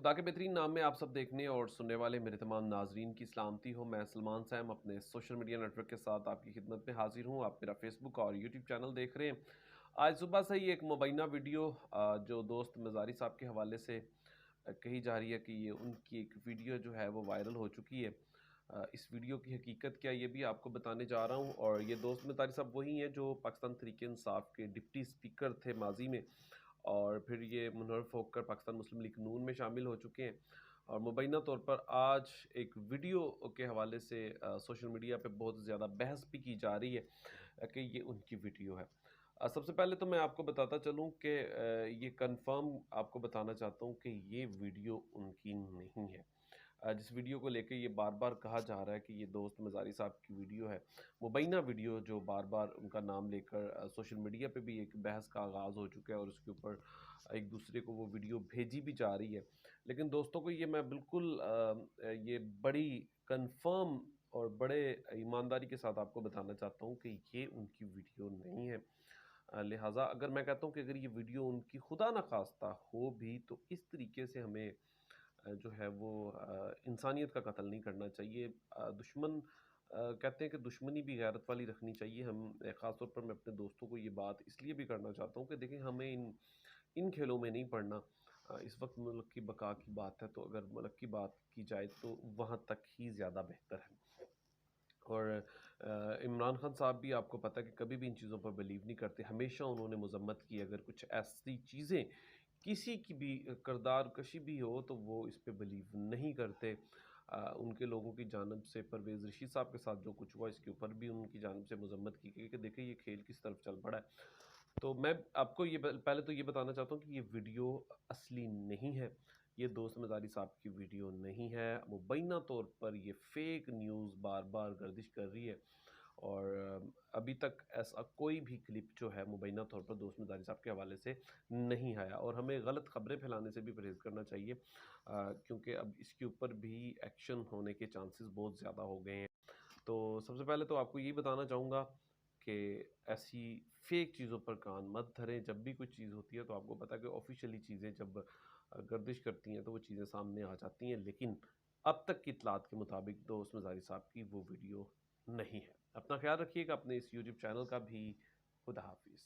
खुदा के बेहतरीन नाम में आप सब देखने और सुनने वाले मेरे तमाम नाजरीन की सलामती हो। मैं सलमान सैम अपने सोशल मीडिया नेटवर्क के साथ आपकी खिदमत में हाजिर हूँ। आप मेरा फेसबुक और यूट्यूब चैनल देख रहे हैं। आज सुबह से ही एक मुबैना वीडियो जो दोस्त मज़ारी साहब के हवाले से कही जा रही है कि ये उनकी एक वीडियो जो है वो वायरल हो चुकी है। इस वीडियो की हकीकत क्या ये भी आपको बताने जा रहा हूँ। और ये दोस्त मज़ारी साहब वही हैं जो पाकिस्तान तहरीक इंसाफ के डिप्टी स्पीकर थे माजी में, और फिर ये मुनहरफ होकर पाकिस्तान मुस्लिम लीग नून में शामिल हो चुके हैं। और मुबैना तौर पर आज एक वीडियो के हवाले से सोशल मीडिया पे बहुत ज़्यादा बहस भी की जा रही है कि ये उनकी वीडियो है। सबसे पहले तो मैं आपको बताता चलूँ कि ये कंफर्म आपको बताना चाहता हूँ कि ये वीडियो उनकी नहीं है। जिस वीडियो को लेके ये बार बार कहा जा रहा है कि ये दोस्त मज़ारी साहब की वीडियो है, मुबैना वीडियो, जो बार बार उनका नाम लेकर सोशल मीडिया पे भी एक बहस का आगाज़ हो चुका है और उसके ऊपर एक दूसरे को वो वीडियो भेजी भी जा रही है। लेकिन दोस्तों को ये मैं बिल्कुल ये बड़ी कंफर्म और बड़े ईमानदारी के साथ आपको बताना चाहता हूँ कि ये उनकी वीडियो नहीं है। लिहाजा अगर मैं कहता हूँ कि अगर ये वीडियो उनकी खुदा न खास्ता हो भी, तो इस तरीके से हमें जो है वो इंसानियत का कत्ल नहीं करना चाहिए। दुश्मन कहते हैं कि दुश्मनी भी गैरत वाली रखनी चाहिए। हम ख़ास तौर पर मैं अपने दोस्तों को ये बात इसलिए भी करना चाहता हूँ कि देखें, हमें इन इन खेलों में नहीं पड़ना। इस वक्त मुल्क की बका की बात है, तो अगर मुल्क की बात की जाए तो वहाँ तक ही ज़्यादा बेहतर है। और इमरान खान साहब भी, आपको पता है कि कभी भी इन चीज़ों पर बिलीव नहीं करते। हमेशा उन्होंने मजम्मत की, अगर कुछ ऐसी चीज़ें किसी की भी किरदार कशी भी हो तो वो इस पे बिलीव नहीं करते। उनके लोगों की जानब से परवेज़ रशीद साहब के साथ जो कुछ हुआ, इसके ऊपर भी उनकी जानब से मजम्मत की गई कि देखिए ये खेल किस तरफ चल पड़ा है। तो मैं आपको ये पहले तो ये बताना चाहता हूँ कि ये वीडियो असली नहीं है। ये दोस्त मज़ारी साहब की वीडियो नहीं है। मुबैना तौर पर ये फ़ेक न्यूज़ बार-बार गर्दिश कर रही है। और अभी तक ऐसा कोई भी क्लिप जो है मुबैना तौर पर दोस्त मज़ारी साहब के हवाले से नहीं आया, और हमें गलत खबरें फैलाने से भी परहेज़ करना चाहिए, क्योंकि अब इसके ऊपर भी एक्शन होने के चांसेस बहुत ज़्यादा हो गए हैं। तो सबसे पहले तो आपको यही बताना चाहूँगा कि ऐसी फेक चीज़ों पर कान मत धरें। जब भी कोई चीज़ होती है तो आपको पता है कि ऑफ़िशियली चीज़ें जब गर्दिश करती हैं तो वो चीज़ें सामने आ जाती हैं। लेकिन अब तक की इत्तलात के मुताबिक दोस्त मज़ारी साहब की वो वीडियो नहीं है। अपना ख़्याल रखिएगा, अपने इस यूट्यूब चैनल का भी। खुदा हाफ़िज़।